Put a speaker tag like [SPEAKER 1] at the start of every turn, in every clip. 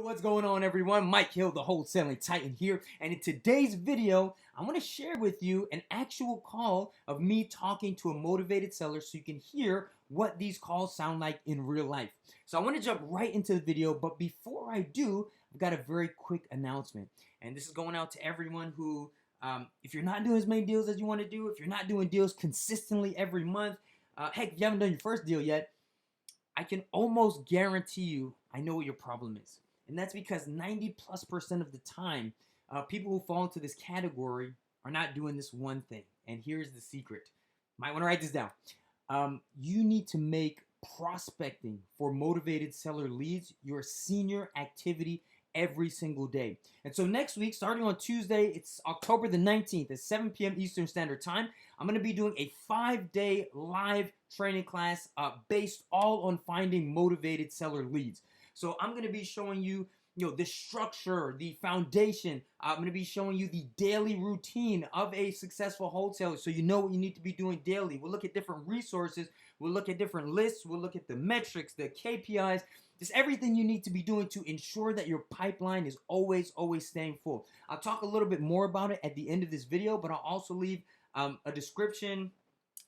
[SPEAKER 1] What's going on, everyone? Mike Hill, the Wholesaling Titan here, and in today's video I want to share with you an actual call of me talking to a motivated seller so you can hear what these calls sound like in real life. So I want to jump right into the video, but before I do, I've got a very quick announcement, and this is going out to everyone who if you're not doing as many deals as you want to do, if you're not doing deals consistently every month, heck, if you haven't done your first deal yet, I can almost guarantee you I know what your problem is. And that's because 90+% of the time, people who fall into this category are not doing this one thing. And here's the secret. Might want to write this down. You need to make prospecting for motivated seller leads your senior activity every single day. And so next week, starting on Tuesday, it's October the 19th at 7 p.m. Eastern Standard Time, I'm going to be doing a 5-day live training class based all on finding motivated seller leads. So I'm going to be showing you, the structure, the foundation. I'm going to be showing you the daily routine of a successful wholesaler so you know what you need to be doing daily. We'll look at different resources. We'll look at different lists. We'll look at the metrics, the KPIs, just everything you need to be doing to ensure that your pipeline is always staying full. I'll talk a little bit more about it at the end of this video, but I'll also leave a description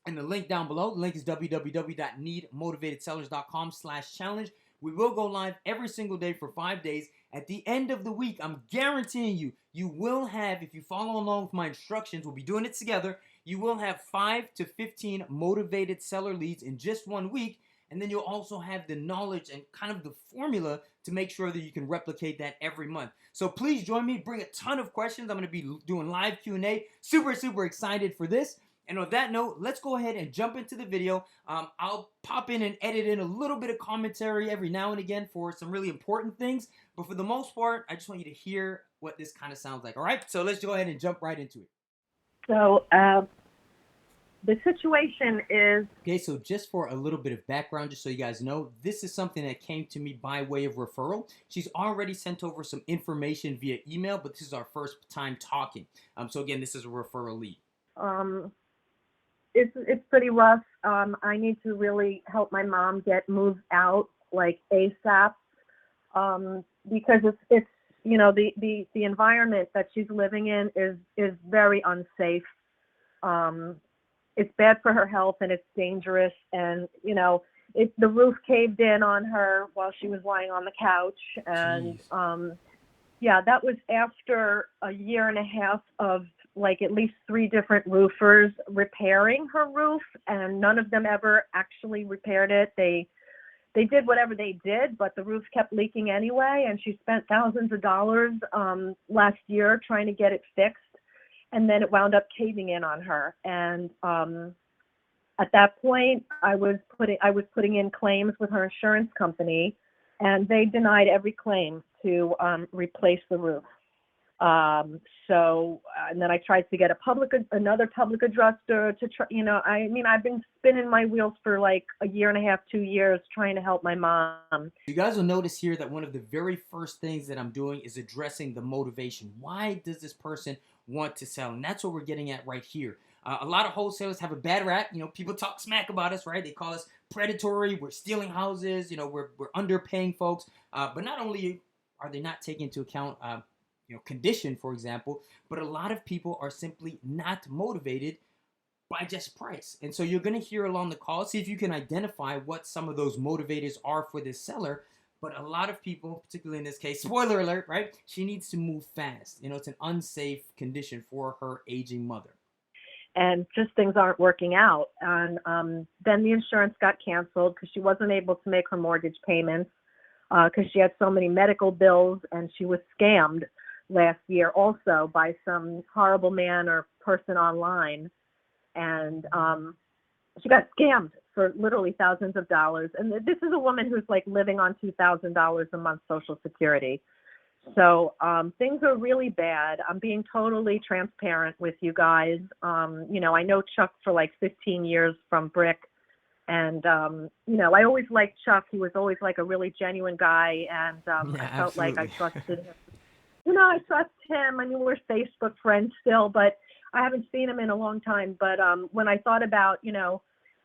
[SPEAKER 1] and the link down below. The link is www.needmotivatedsellers.com/challenge. We will go live every single day for 5 days. At the end of the week, I'm guaranteeing you, you will have, if you follow along with my instructions, we'll be doing it together, you will have 5 to 15 motivated seller leads in just 1 week. And then you'll also have the knowledge and kind of the formula to make sure that you can replicate that every month. So please join me. Bring a ton of questions. I'm going to be doing live Q&A. Super excited for this. And on that note, let's go ahead and jump into the video. I'll pop in and edit in a little bit of commentary every now and again for some really important things. But for the most part, I just want you to hear what this kind of sounds like. All right, so let's go ahead and jump right into it.
[SPEAKER 2] So the situation is...
[SPEAKER 1] Okay, so just for a little bit of background, just so you guys know, this is something that came to me by way of referral. She's already sent over some information via email, but this is our first time talking. So again, this is a referral lead.
[SPEAKER 2] It's pretty rough. I need to really help my mom get moved out like ASAP, because it's the environment that she's living in is very unsafe. It's bad for her health and it's dangerous. And the roof caved in on her while she was lying on the couch. And yeah, that was after a year and a half of like at least 3 different roofers repairing her roof, and none of them ever actually repaired it. They did whatever they did, but the roof kept leaking anyway, and she spent thousands of dollars last year trying to get it fixed, and then it wound up caving in on her. And at that point, I was putting in claims with her insurance company, and they denied every claim to replace the roof. And then I tried to get another public adjuster to try, I've been spinning my wheels for like a year and a half, 2 years trying to help my mom.
[SPEAKER 1] You guys will notice here that one of the very first things that I'm doing is addressing the motivation. Why does this person want to sell? And that's what we're getting at right here. A lot of wholesalers have a bad rap. People talk smack about us, right? They call us predatory. We're stealing houses. We're underpaying folks. But not only are they not taking into account condition, for example, but a lot of people are simply not motivated by just price. And so you're going to hear along the call, see if you can identify what some of those motivators are for this seller. But a lot of people, particularly in this case, spoiler alert, right? She needs to move fast. It's an unsafe condition for her aging mother.
[SPEAKER 2] And just things aren't working out. And then the insurance got canceled because she wasn't able to make her mortgage payments because she had so many medical bills, and she was scammed last year also by some horrible man or person online. And she got scammed for literally thousands of dollars. And this is a woman who's like living on $2,000 a month Social Security. So things are really bad. I'm being totally transparent with you guys. I know Chuck for like 15 years from Brick. And, I always liked Chuck. He was always like a really genuine guy. And I felt like I trusted him. I trust him. I mean, we're Facebook friends still, but I haven't seen him in a long time. But when I thought about,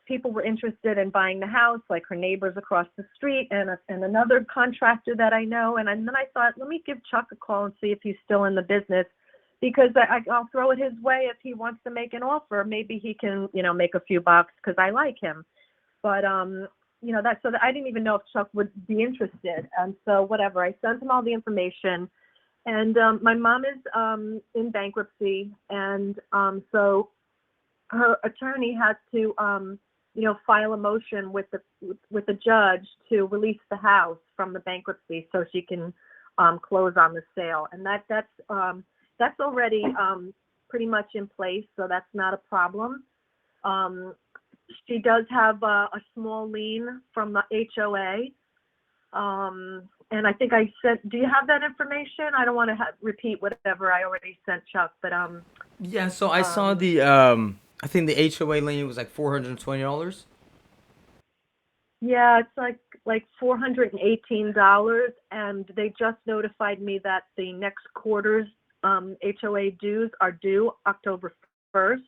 [SPEAKER 2] people were interested in buying the house, like her neighbors across the street and another contractor that I know. And then I thought, let me give Chuck a call and see if he's still in the business, because I'll throw it his way if he wants to make an offer. Maybe he can, make a few bucks because I like him. But, I didn't even know if Chuck would be interested. And so whatever, I sent him all the information. And my mom is in bankruptcy. And so her attorney has to, file a motion with the judge to release the house from the bankruptcy so she can close on the sale. And that's already pretty much in place, so that's not a problem. She does have a small lien from the HOA. And I think I sent, do you have that information? I don't want to repeat whatever I already sent Chuck, but
[SPEAKER 1] Yeah, so I saw the I think the HOA lien was like $420.
[SPEAKER 2] yeah, it's like $418, and they just notified me that the next quarter's HOA dues are due October 1st.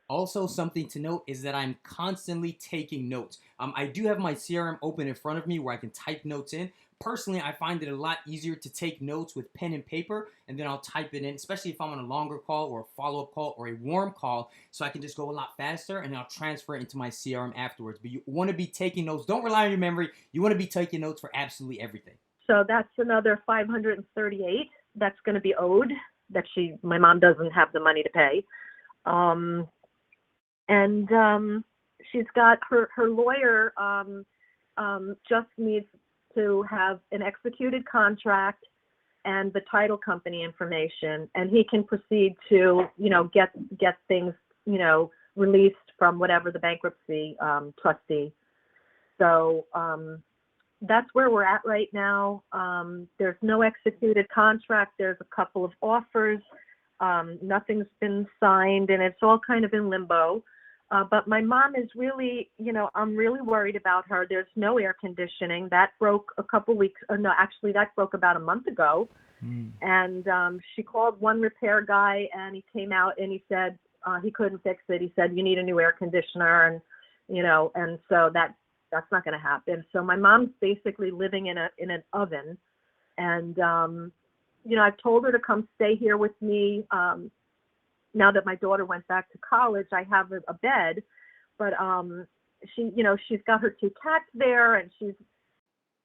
[SPEAKER 1] Also, something to note is that I'm constantly taking notes. I do have my CRM open in front of me where I can type notes in. Personally, I find it a lot easier to take notes with pen and paper, and then I'll type it in, especially if I'm on a longer call or a follow-up call or a warm call, so I can just go a lot faster, and I'll transfer it into my CRM afterwards. But you want to be taking notes. Don't rely on your memory. You want to be taking notes for absolutely everything.
[SPEAKER 2] So that's another 538 that's going to be owed that my mom doesn't have the money to pay. And she's got her lawyer just needs to have an executed contract and the title company information, and he can proceed to get things released from whatever the bankruptcy trustee. So that's where we're at right now. There's no executed contract. There's a couple of offers. Nothing's been signed, and it's all kind of in limbo. But my mom is really, I'm really worried about her. There's no air conditioning. That broke a couple weeks. No, actually, that broke about a month ago. And she called one repair guy, and he came out and he said he couldn't fix it. He said, you need a new air conditioner, and and so that's not going to happen. So my mom's basically living in an oven, and I've told her to come stay here with me. Now that my daughter went back to college, I have a bed, but she's got her two cats there, and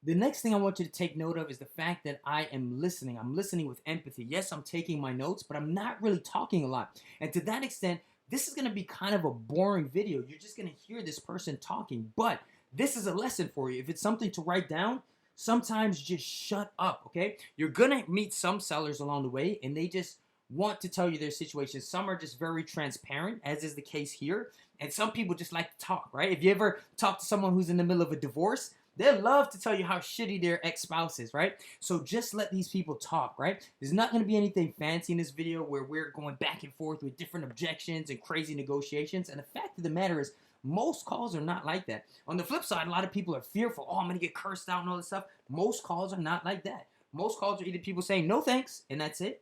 [SPEAKER 1] The next thing I want you to take note of is the fact that I am listening. I'm listening with empathy. Yes, I'm taking my notes, but I'm not really talking a lot. And to that extent, this is going to be kind of a boring video. You're just going to hear this person talking, but this is a lesson for you. If it's something to write down, sometimes just shut up, okay? You're going to meet some sellers along the way, and they just want to tell you their situation. Some are just very transparent, as is the case here, and some people just like to talk, right? If you ever talk to someone who's in the middle of a divorce, they love to tell you how shitty their ex-spouse is, right? So just let these people talk, right? There's not going to be anything fancy in this video where we're going back and forth with different objections and crazy negotiations, and the fact of the matter is most calls are not like that. On the flip side, a lot of people are fearful. Oh, I'm going to get cursed out and all this stuff. Most calls are not like that. Most calls are either people saying no thanks, and that's it,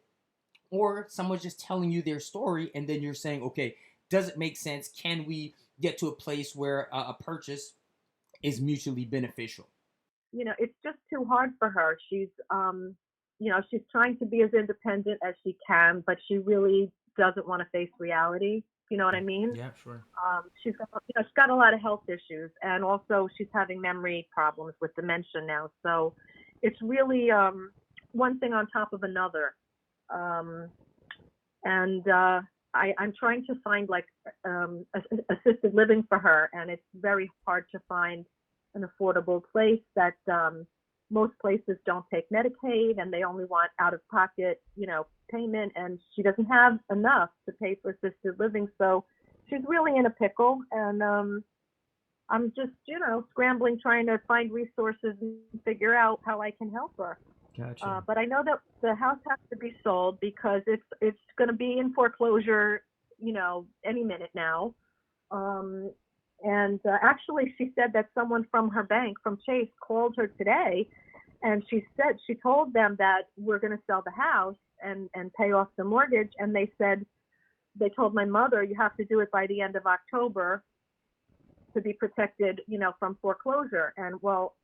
[SPEAKER 1] or someone's just telling you their story, and then you're saying, okay, does it make sense? Can we get to a place where a purchase is mutually beneficial?
[SPEAKER 2] It's just too hard for her. She's she's trying to be as independent as she can, but she really doesn't want to face reality. You know what I mean?
[SPEAKER 1] Yeah, sure.
[SPEAKER 2] She's got a lot of health issues, and also she's having memory problems with dementia now. So it's really one thing on top of another. I'm trying to find assisted living for her, and it's very hard to find an affordable place that most places don't take Medicaid, and they only want out-of-pocket, payment, and she doesn't have enough to pay for assisted living, so she's really in a pickle, and I'm just, scrambling, trying to find resources and figure out how I can help her.
[SPEAKER 1] Gotcha.
[SPEAKER 2] But I know that the house has to be sold because it's going to be in foreclosure, any minute now. Actually, she said that someone from her bank, from Chase, called her today, and she told them that we're going to sell the house and pay off the mortgage. And they told my mother, you have to do it by the end of October. to be protected, from foreclosure. And well,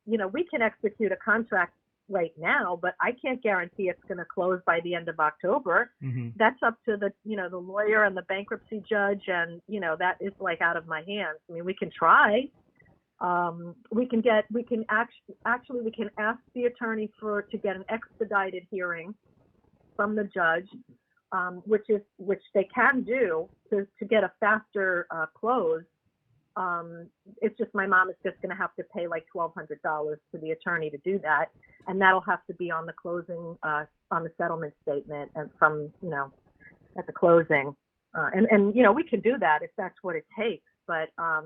[SPEAKER 2] we can execute a contract right now, but I can't guarantee it's going to close by the end of October.
[SPEAKER 1] Mm-hmm.
[SPEAKER 2] That's up to the, the lawyer and the bankruptcy judge. And, that is like out of my hands. I mean, we can try. We can ask the attorney to get an expedited hearing from the judge, which they can do to get a faster close. It's just my mom is just going to have to pay like $1,200 to the attorney to do that, and that'll have to be on the closing, on the settlement statement, and from at the closing, and we can do that if that's what it takes. But I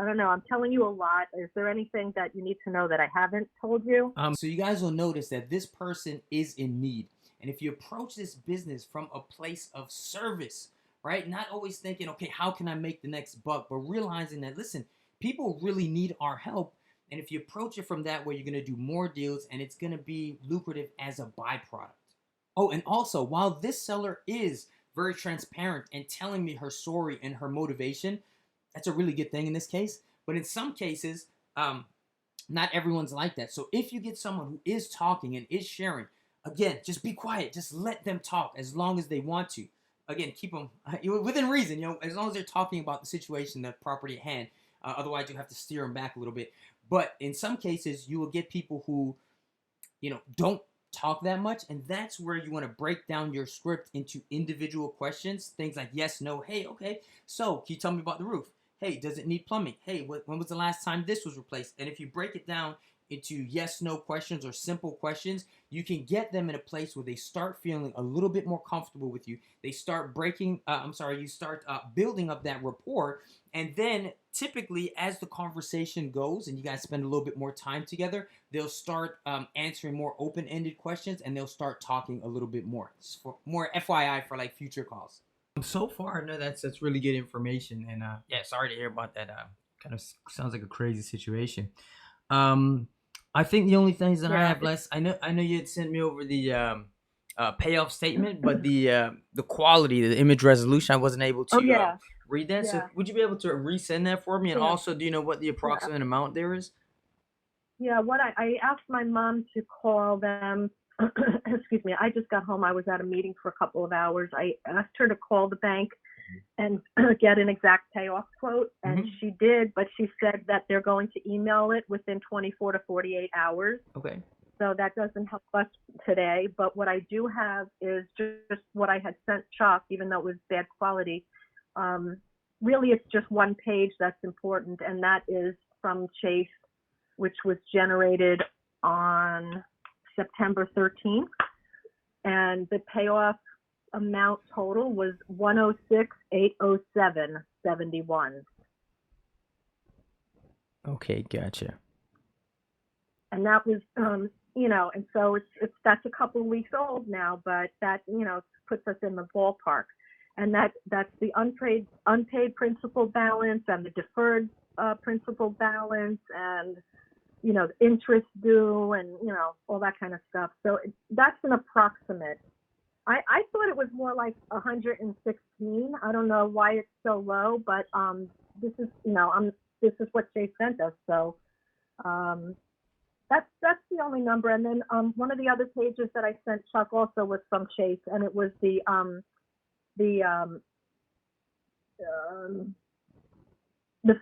[SPEAKER 2] don't know. I'm telling you a lot. Is there anything that you need to know that I haven't told you?
[SPEAKER 1] So you guys will notice that this person is in need, and if you approach this business from a place of service, right? Not always thinking, okay, how can I make the next buck? But realizing that, listen, people really need our help. And if you approach it from that way, you're going to do more deals and it's going to be lucrative as a byproduct. Oh, and also, while this seller is very transparent and telling me her story and her motivation, that's a really good thing in this case. But in some cases, not everyone's like that. So if you get someone who is talking and is sharing, again, just be quiet. Just let them talk as long as they want to. Again, keep them within reason, as long as they're talking about the situation, the property at hand. Otherwise, you have to steer them back a little bit. But in some cases, you will get people who, don't talk that much. And that's where you want to break down your script into individual questions. Things like yes, no, hey, okay. So can you tell me about the roof? Hey, does it need plumbing? Hey, when was the last time this was replaced? And if you break it down into yes, no questions or simple questions, you can get them in a place where they start feeling a little bit more comfortable with you. They start you start building up that rapport. And then typically as the conversation goes and you guys spend a little bit more time together, they'll start answering more open-ended questions and they'll start talking a little bit more. For more FYI for like future calls. So far, no, that's really good information. And yeah, sorry to hear about that. Kind of sounds like a crazy situation. I think the only things that I have less, I know you had sent me over the payoff statement, but the quality, the image resolution, I wasn't able to read that. So would you be able to resend that for me? And also, do you know what the approximate amount there is?
[SPEAKER 2] Yeah, what I asked my mom to call them. Excuse me. I just got home. I was at a meeting for a couple of hours. I asked her to call the bank and get an exact payoff quote, and she did, but she said that they're going to email it within 24 to 48 hours.
[SPEAKER 1] Okay.
[SPEAKER 2] So that doesn't help us today, but what I do have is just what I had sent Chuck, even though it was bad quality. Really, it's just one page that's important, and that is from Chase, which was generated on September 13th, and the payoff amount total was 106,807.71.
[SPEAKER 1] Okay, gotcha.
[SPEAKER 2] And that was, and so that's a couple of weeks old now, but that puts us in the ballpark. And that's the unpaid principal balance and the deferred principal balance and interest due and all that kind of stuff. So that's an approximate. I thought it was more like 116. I don't know why it's so low, but this is what Chase sent us. So that's the only number. And then one of the other pages that I sent Chuck also was from Chase, and it was the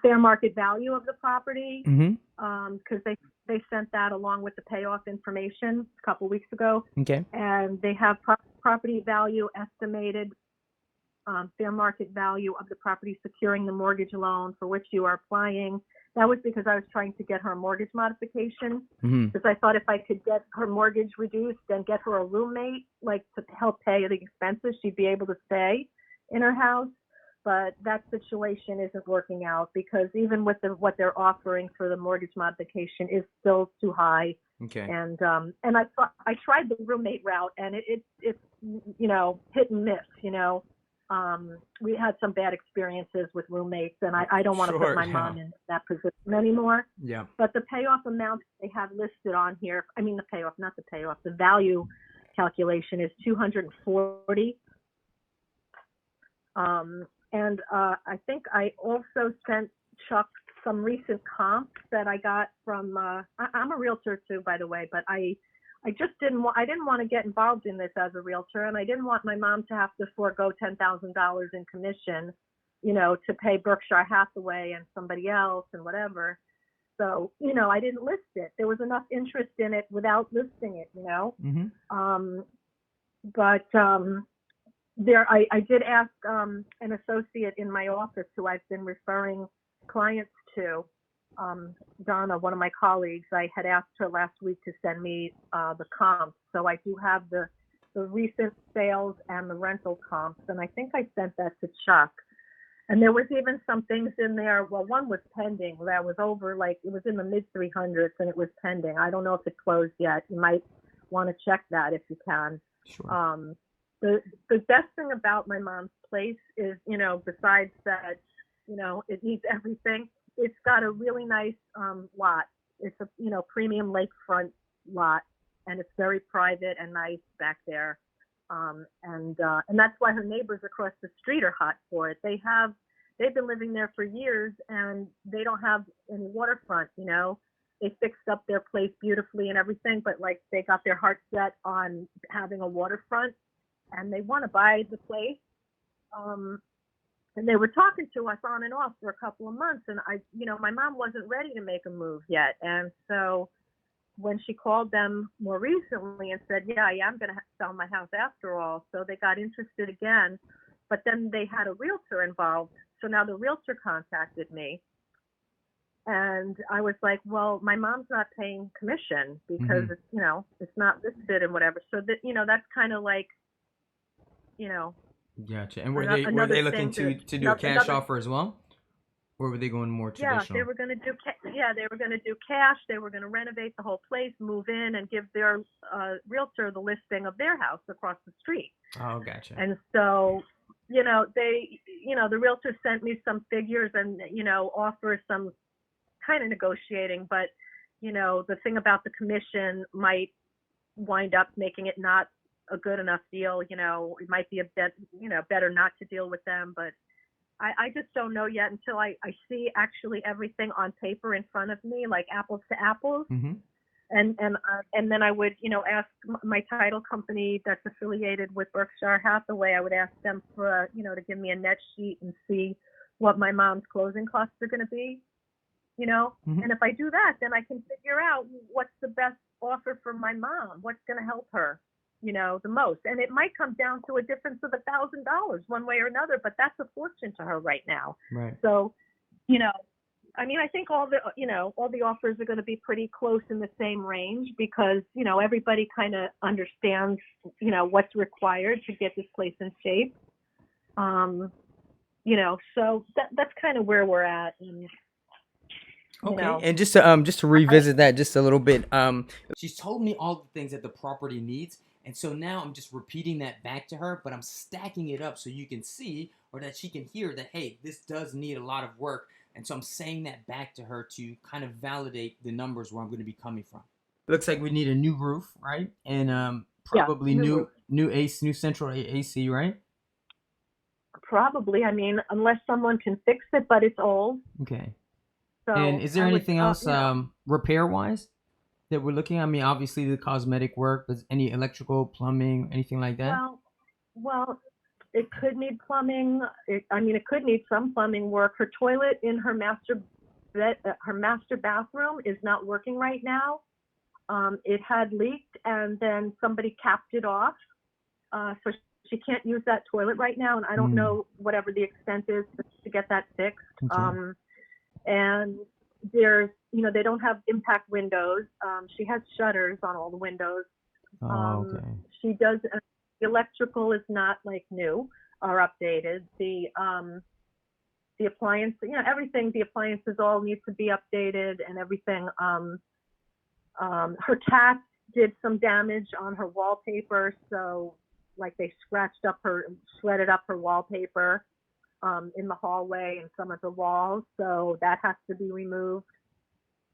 [SPEAKER 2] fair market value of the property, because they sent that along with the payoff information a couple weeks ago.
[SPEAKER 1] Okay.
[SPEAKER 2] And they have property value estimated, fair market value of the property securing the mortgage loan for which you are applying. That was because I was trying to get her a mortgage modification, because I thought if I could get her mortgage reduced and get her a roommate, like to help pay the expenses, she'd be able to stay in her house. But that situation isn't working out because even with what they're offering for the mortgage modification is still too high.
[SPEAKER 1] Okay.
[SPEAKER 2] And I tried the roommate route, and it's hit and miss. We had some bad experiences with roommates, and I don't want to put my mom in that position anymore.
[SPEAKER 1] Yeah.
[SPEAKER 2] But the payoff amount they have listed on here, the payoff, not the payoff, the value calculation is $240. And I think I also sent Chuck some recent comps that I got from. I'm a realtor too, by the way, but I just I didn't want to get involved in this as a realtor, and I didn't want my mom to have to forego $10,000 in commission, to pay Berkshire Hathaway and somebody else and whatever. So, I didn't list it. There was enough interest in it without listing it.
[SPEAKER 1] Mm-hmm.
[SPEAKER 2] But I did ask an associate in my office who I've been referring clients to, Donna, one of my colleagues. I had asked her last week to send me the comps. So I do have the recent sales and the rental comps. And I think I sent that to Chuck. And there was even some things in there. Well, one was pending that was over, like it was in the mid 300s and it was pending. I don't know if it closed yet. You might want to check that if you can.
[SPEAKER 1] Sure.
[SPEAKER 2] The best thing about my mom's place is, besides that, it needs everything. It's got a really nice lot. It's a, premium lakefront lot, and it's very private and nice back there. And that's why her neighbors across the street are hot for it. They've been living there for years, and they don't have any waterfront. They fixed up their place beautifully and everything, but like they got their heart set on having a waterfront, and they want to buy the place. And they were talking to us on and off for a couple of months, and my mom wasn't ready to make a move yet, and so when she called them more recently and said, yeah, I'm going to sell my house after all. So they got interested again, but then they had a realtor involved. So now the realtor contacted me, and I was like, well, my mom's not paying commission because it's, it's not listed and whatever. So that, that's kind of like,
[SPEAKER 1] Gotcha. And were they looking to do a cash offer as well? Or were they going more traditional?
[SPEAKER 2] Yeah, they were going to do. They were going to do cash. They were going to renovate the whole place, move in, and give their realtor the listing of their house across the street.
[SPEAKER 1] Oh, gotcha.
[SPEAKER 2] And so, the realtor sent me some figures and offer some kind of negotiating, but the thing about the commission might wind up making it not a good enough deal. It might be a bit, better not to deal with them, but I just don't know yet until I see actually everything on paper in front of me, like apples to apples.
[SPEAKER 1] Mm-hmm.
[SPEAKER 2] And then I would, ask my title company that's affiliated with Berkshire Hathaway. I would ask them for, to give me a net sheet and see what my mom's closing costs are going to be,
[SPEAKER 1] Mm-hmm.
[SPEAKER 2] And if I do that, then I can figure out what's the best offer for my mom, what's going to help her, the most. And it might come down to a difference of $1,000 one way or another, but that's a fortune to her right now.
[SPEAKER 1] Right.
[SPEAKER 2] So, I think all the offers are going to be pretty close in the same range because, everybody kind of understands, what's required to get this place in shape. So that's kind of where we're at. And,
[SPEAKER 1] okay. And just to revisit that just a little bit, she's told me all the things that the property needs. And so now I'm just repeating that back to her, but I'm stacking it up so you can see or that she can hear that, hey, this does need a lot of work. And so I'm saying that back to her to kind of validate the numbers where I'm going to be coming from. Looks like we need a new roof, right? And probably new central AC, right?
[SPEAKER 2] Probably. Unless someone can fix it, but it's old.
[SPEAKER 1] Okay.
[SPEAKER 2] So
[SPEAKER 1] and is there anything else repair-wise that we're looking at? Obviously the cosmetic work, but any electrical, plumbing, anything like that?
[SPEAKER 2] Well, it could need plumbing. It could need some plumbing work. Her toilet in her master bathroom is not working right now. It had leaked, and then somebody capped it off. So she can't use that toilet right now, and I don't know whatever the extent is to get that fixed.
[SPEAKER 1] Okay.
[SPEAKER 2] And there's, they don't have impact windows. She has shutters on all the windows.
[SPEAKER 1] Okay.
[SPEAKER 2] She does. The electrical is not like new or updated. The appliance, everything. The appliances all need to be updated and everything. Her cat did some damage on her wallpaper, so like they shredded up her wallpaper in the hallway and some of the walls, so that has to be removed.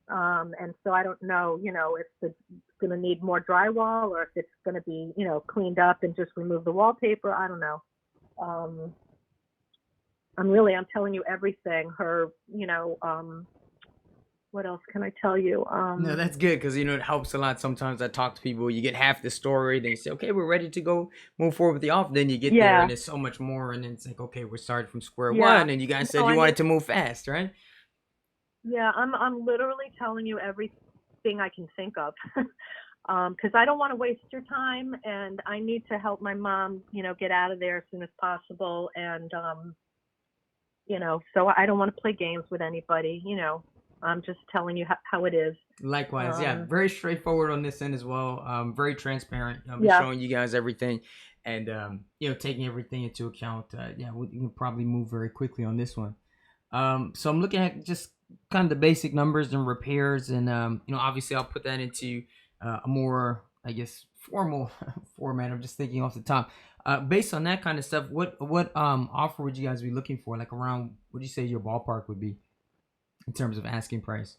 [SPEAKER 2] And so I don't know, if it's going to need more drywall or if it's going to be, cleaned up and just remove the wallpaper. I don't know. I'm telling you everything. Her, what else can I tell you?
[SPEAKER 1] No, that's good because it helps a lot. Sometimes I talk to people, you get half the story, then you say, okay, we're ready to go move forward with the offer. Then you get there and
[SPEAKER 2] Yeah,
[SPEAKER 1] there's so much more, and then it's like, okay, we're starting from square
[SPEAKER 2] yeah.
[SPEAKER 1] one, and you guys
[SPEAKER 2] No,
[SPEAKER 1] said you
[SPEAKER 2] I
[SPEAKER 1] wanted
[SPEAKER 2] mean,
[SPEAKER 1] to move fast, right?
[SPEAKER 2] yeah, I'm literally telling you everything I can think of. Because I don't want to waste your time, and I need to help my mom, get out of there as soon as possible. And so I don't want to play games with anybody. I'm just telling you how it is.
[SPEAKER 1] Likewise, yeah,
[SPEAKER 2] Um,
[SPEAKER 1] very straightforward on this end as well. Very transparent. Just
[SPEAKER 2] yeah.
[SPEAKER 1] showing you guys everything, and taking everything into account. Yeah, we can probably move very quickly on this one. So I'm looking at just kind of the basic numbers and repairs, and obviously I'll put that into a more, I guess, formal format. I'm just thinking off the top. Based on that kind of stuff, what offer would you guys be looking for? Like around, what do you say your ballpark would be in terms of asking price?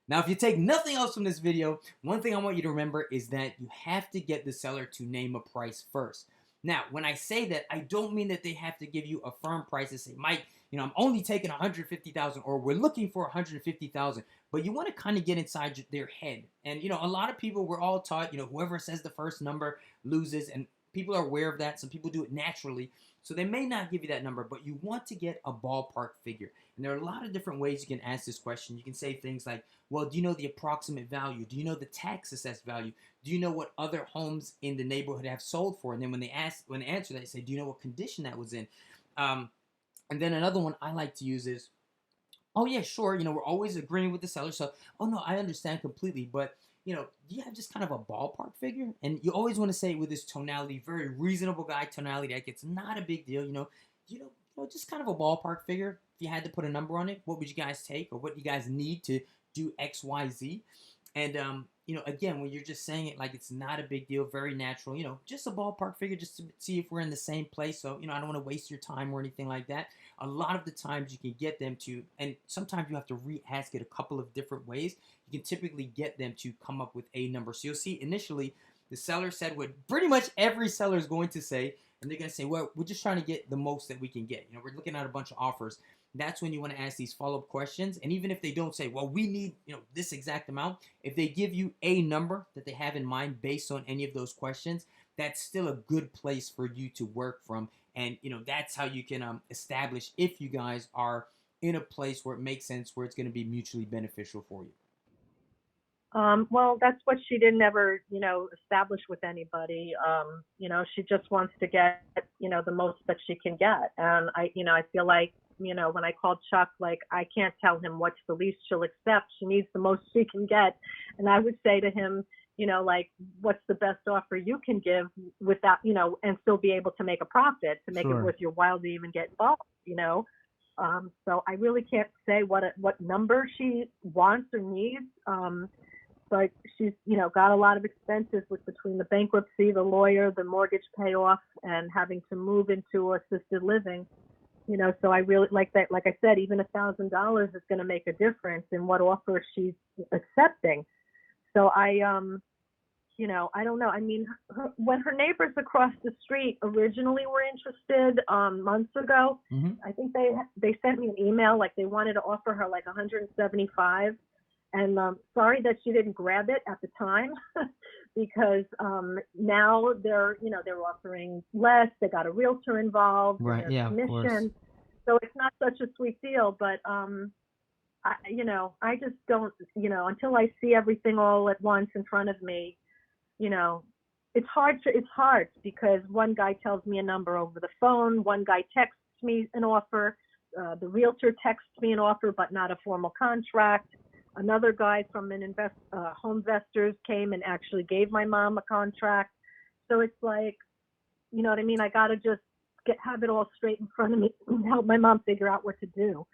[SPEAKER 1] Now, if you take nothing else from this video, one thing I want you to remember is that you have to get the seller to name a price first. Now, when I say that, I don't mean that they have to give you a firm price and say, Mike, I'm only taking 150,000 or we're looking for 150,000. But you want to kind of get inside their head. And, a lot of people, we're all taught, whoever says the first number loses. And people are aware of that. Some people do it naturally. So they may not give you that number, but you want to get a ballpark figure. And there are a lot of different ways you can ask this question. You can say things like, well, do you know the approximate value? Do you know the tax assessed value? Do you know what other homes in the neighborhood have sold for? And then when they answer that, they say, do you know what condition that was in? And then another one I like to use is, oh yeah, sure. We're always agreeing with the seller. So, oh no, I understand completely. But do you have just kind of a ballpark figure? And you always want to say it with this tonality, very reasonable guy tonality, like it's not a big deal. Just kind of a ballpark figure. If you had to put a number on it, what would you guys take, or what you guys need to do X, Y, Z? And again, when you're just saying it like it's not a big deal, very natural, just a ballpark figure, just to see if we're in the same place. So, I don't want to waste your time or anything like that. A lot of the times you can get them to, and sometimes you have to re-ask it a couple of different ways. You can typically get them to come up with a number. So you'll see initially the seller said what pretty much every seller is going to say, and they're going to say, well, we're just trying to get the most that we can get. We're looking at a bunch of offers. That's when you want to ask these follow-up questions. And even if they don't say, well, we need, this exact amount, if they give you a number that they have in mind based on any of those questions, that's still a good place for you to work from. And, that's how you can establish if you guys are in a place where it makes sense, where it's going to be mutually beneficial for you.
[SPEAKER 2] Well, that's what she didn't ever, establish with anybody. She just wants to get, the most that she can get. And I feel like, when I called Chuck, like, I can't tell him what's the least she'll accept. She needs the most she can get. And I would say to him, like, what's the best offer you can give without, and still be able to make a profit, to make it worth your while to even get involved, So I really can't say what number she wants or needs. But she's, got a lot of expenses between the bankruptcy, the lawyer, the mortgage payoff, and having to move into assisted living. So I really like that. Like I said, even $1,000 is going to make a difference in what offer she's accepting. So I don't know. I mean, when her neighbors across the street originally were interested months ago, I think they sent me an email, like they wanted to offer her like 175. And sorry that she didn't grab it at the time, because now they're offering less. They got a realtor involved,
[SPEAKER 1] right? Yeah,
[SPEAKER 2] commission.
[SPEAKER 1] of course.
[SPEAKER 2] So it's not such a sweet deal. But I just don't, until I see everything all at once in front of me, it's hard because one guy tells me a number over the phone, one guy texts me an offer, the realtor texts me an offer, but not a formal contract. Another guy from an home investors came and actually gave my mom a contract. So it's like, you know what I mean? I got to just have it all straight in front of me and help my mom figure out what to do.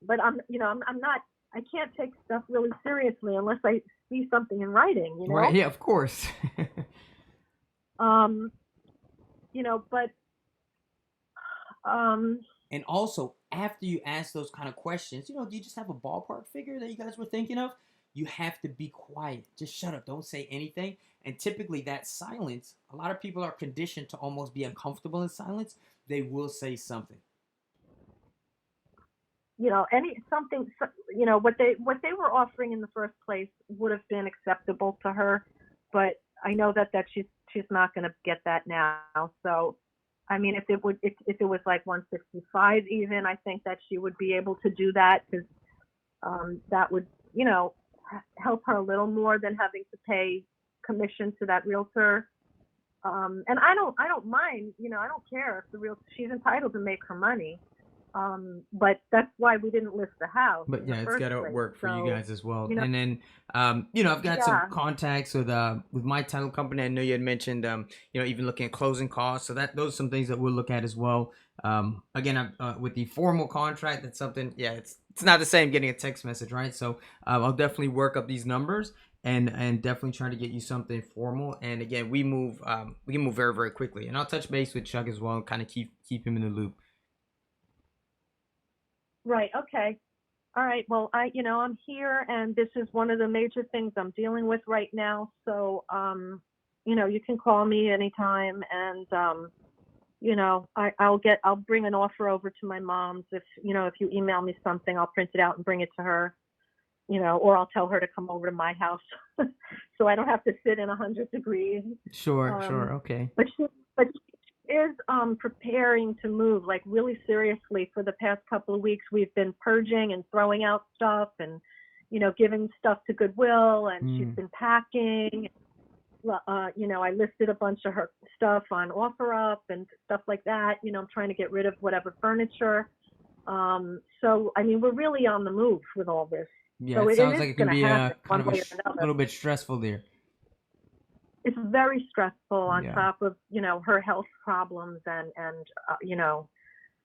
[SPEAKER 2] But I'm not, I can't take stuff really seriously unless I see something in writing,
[SPEAKER 1] Right, yeah, of course.
[SPEAKER 2] But
[SPEAKER 1] and also, after you ask those kind of questions, do you just have a ballpark figure that you guys were thinking of? You have to be quiet. Just shut up. Don't say anything. And typically that silence, a lot of people are conditioned to almost be uncomfortable in silence. they will say something.
[SPEAKER 2] You know, you know, what they were offering in the first place would have been acceptable to her, but I know that she's not going to get that now. So, I mean, if it was like 165 even, I think that she would be able to do that, because that would, you know, help her a little more than having to pay commission to that realtor. And I don't mind, you know, I don't care if the real she's entitled to make her money. But that's why we didn't list the house
[SPEAKER 1] But
[SPEAKER 2] in the
[SPEAKER 1] yeah, it's
[SPEAKER 2] first
[SPEAKER 1] got to
[SPEAKER 2] place.
[SPEAKER 1] work for you
[SPEAKER 2] So,
[SPEAKER 1] guys as well.
[SPEAKER 2] you know,
[SPEAKER 1] And then, I've got some
[SPEAKER 2] yeah,
[SPEAKER 1] contacts with my title company. I know you had mentioned, even looking at closing costs. So those are some things that we'll look at as well. Again, with the formal contract, that's something. Yeah, it's not the same getting a text message, right? So I'll definitely work up these numbers and definitely try to get you something formal. And again, we can move very very quickly. And I'll touch base with Chuck as well, and kind of keep him in the loop.
[SPEAKER 2] right, okay. All right. Well, you know, I'm here, and this is one of the major things I'm dealing with right now. So, you know, you can call me anytime, and you know, I'll bring an offer over to my mom's. If you know, if you email me something, I'll print it out and bring it to her. You know, or I'll tell her to come over to my house, so I don't have to sit in 100 degrees.
[SPEAKER 1] Sure,
[SPEAKER 2] Um,
[SPEAKER 1] sure, okay.
[SPEAKER 2] but she is preparing to move, like, really seriously. For the past couple of weeks, we've been purging and throwing out stuff, and, you know, giving stuff to Goodwill, and she's
[SPEAKER 1] Mm.
[SPEAKER 2] been packing. You know, I listed a bunch of her stuff on OfferUp and stuff like that. You know, I'm trying to get rid of whatever furniture. So, I mean, we're really on the move with all this.
[SPEAKER 1] Yeah,
[SPEAKER 2] So
[SPEAKER 1] it
[SPEAKER 2] it
[SPEAKER 1] sounds
[SPEAKER 2] is
[SPEAKER 1] like it can
[SPEAKER 2] going to
[SPEAKER 1] be
[SPEAKER 2] happen
[SPEAKER 1] kind
[SPEAKER 2] one
[SPEAKER 1] of
[SPEAKER 2] way or another.
[SPEAKER 1] little bit stressful there.
[SPEAKER 2] It's very stressful, on
[SPEAKER 1] Yeah.
[SPEAKER 2] top of, you know, her health problems, and you know,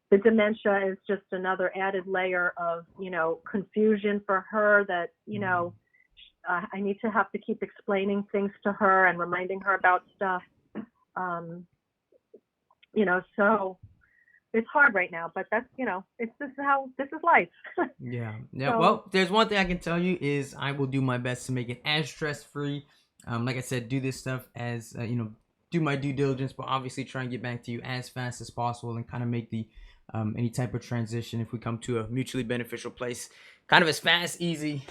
[SPEAKER 2] the dementia is just another added layer of, you know, confusion for her, that, you know, I need to have to keep explaining things to her and reminding her about stuff. Um, you know, so it's hard right now, but that's, you know, this is life.
[SPEAKER 1] Yeah. Yeah.
[SPEAKER 2] So,
[SPEAKER 1] Well, there's one thing I can tell you is I will do my best to make it as stress free. Like I said, do this stuff as do my due diligence, but obviously try and get back to you as fast as possible and kind of make the any type of transition, if we come to a mutually beneficial place, kind of as fast, easy,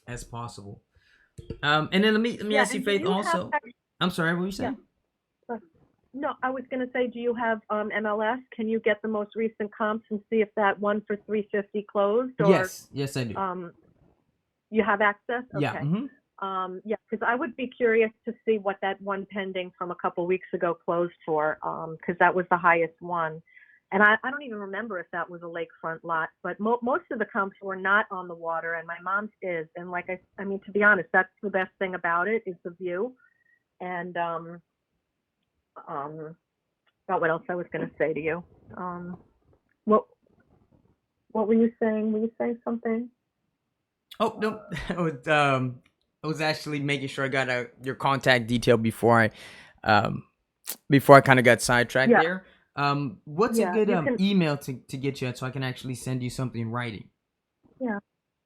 [SPEAKER 1] as possible. And then let me
[SPEAKER 2] yeah.
[SPEAKER 1] ask you,
[SPEAKER 2] And do
[SPEAKER 1] Faith.
[SPEAKER 2] you have,
[SPEAKER 1] Also, I'm sorry, what were you
[SPEAKER 2] yeah.
[SPEAKER 1] saying?
[SPEAKER 2] No, I was going to say, do you have MLS? Can you get the most recent comps and see if that one for 350 closed, or
[SPEAKER 1] Yes, yes, I do.
[SPEAKER 2] you have access?
[SPEAKER 1] Yeah.
[SPEAKER 2] Okay.
[SPEAKER 1] Mm-hmm.
[SPEAKER 2] Yeah, because I would be curious to see what that one pending from a couple weeks ago closed for, because that was the highest one. And I don't even remember if that was a lakefront lot, but most of the comps were not on the water, and my mom's is. And like I mean, to be honest, that's the best thing about it, is the view. And um, about what else I was going to say to you. What what were you saying? Were you saying something?
[SPEAKER 1] Oh no, I was actually making sure I got your contact detail before I kind of got sidetracked
[SPEAKER 2] Yeah,
[SPEAKER 1] there. What's a
[SPEAKER 2] yeah.
[SPEAKER 1] good
[SPEAKER 2] You can.
[SPEAKER 1] email to get you at, so I can actually send you something in writing?
[SPEAKER 2] Yeah,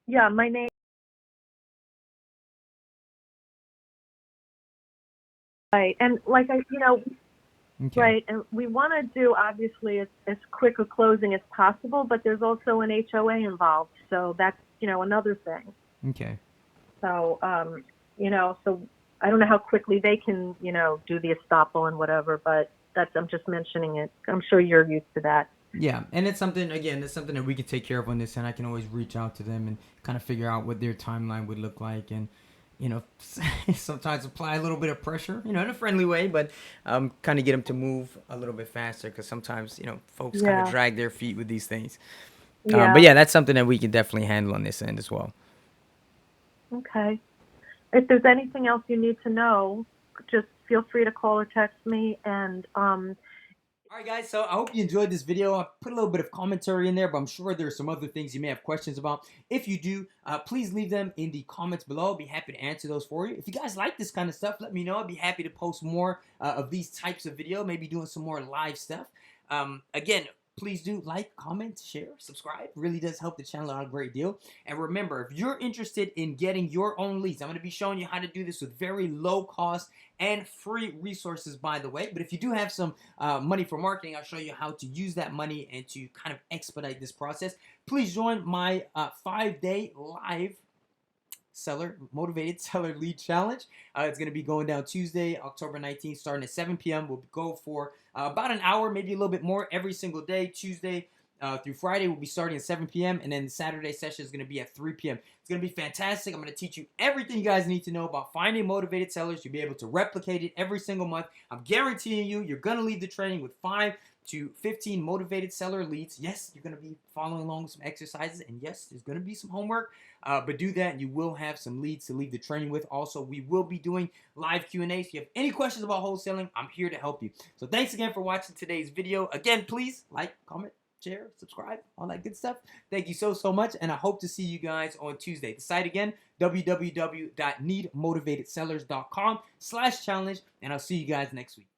[SPEAKER 2] yeah. My name. Right, and like you know,
[SPEAKER 1] Okay,
[SPEAKER 2] right, and we want to do, obviously, as quick a closing as possible, but there's also an HOA involved, so that's, you know, another thing.
[SPEAKER 1] okay.
[SPEAKER 2] So, you know, so I don't know how quickly they can, you know, do the estoppel and whatever, but I'm just mentioning it. I'm sure you're used to that.
[SPEAKER 1] Yeah, and it's something that we can take care of on this, and I can always reach out to them and kind of figure out what their timeline would look like, and you know, sometimes apply a little bit of pressure, in a friendly way, but kind of get them to move a little bit faster, because sometimes folks kind of
[SPEAKER 2] Yeah,
[SPEAKER 1] drag their feet with these things. But
[SPEAKER 2] yeah.
[SPEAKER 1] yeah, that's something that we can definitely handle on this end as well.
[SPEAKER 2] Okay. If there's anything else you need to know, just feel free to call or text me. And
[SPEAKER 1] All right, guys. So I hope you enjoyed this video. I put a little bit of commentary in there, but I'm sure there's some other things you may have questions about. If you do, please leave them in the comments below. I'll be happy to answer those for you. If you guys like this kind of stuff, let me know. I'd be happy to post more of these types of video, maybe doing some more live stuff. Again, please do like, comment, share, subscribe. Really does help the channel out a great deal. And remember, if you're interested in getting your own leads, I'm going to be showing you how to do this with very low cost and free resources, by the way. But if you do have some money for marketing, I'll show you how to use that money and to kind of expedite this process. Please join my 5-day live motivated seller lead challenge. It's going to be going down Tuesday, October 19th, starting at 7 p.m. We'll go for about an hour, maybe a little bit more every single day. Tuesday through Friday, we'll be starting at 7 p.m. and then the Saturday session is going to be at 3 p.m. It's going to be fantastic. I'm going to teach you everything you guys need to know about finding motivated sellers. You'll be able to replicate it every single month. I'm guaranteeing you, you're going to leave the training with 5 to 15 motivated seller leads. Yes, you're going to be following along with some exercises, and yes, there's going to be some homework, but do that and you will have some leads to leave the training with. Also, we will be doing live Q&A. If you have any questions about wholesaling, I'm here to help you. So thanks again for watching today's video. Again, please like, comment, share, subscribe, all that good stuff. Thank you so much, and I hope to see you guys on Tuesday. The site again, www.needmotivatedsellers.com/challenge, and I'll see you guys next week.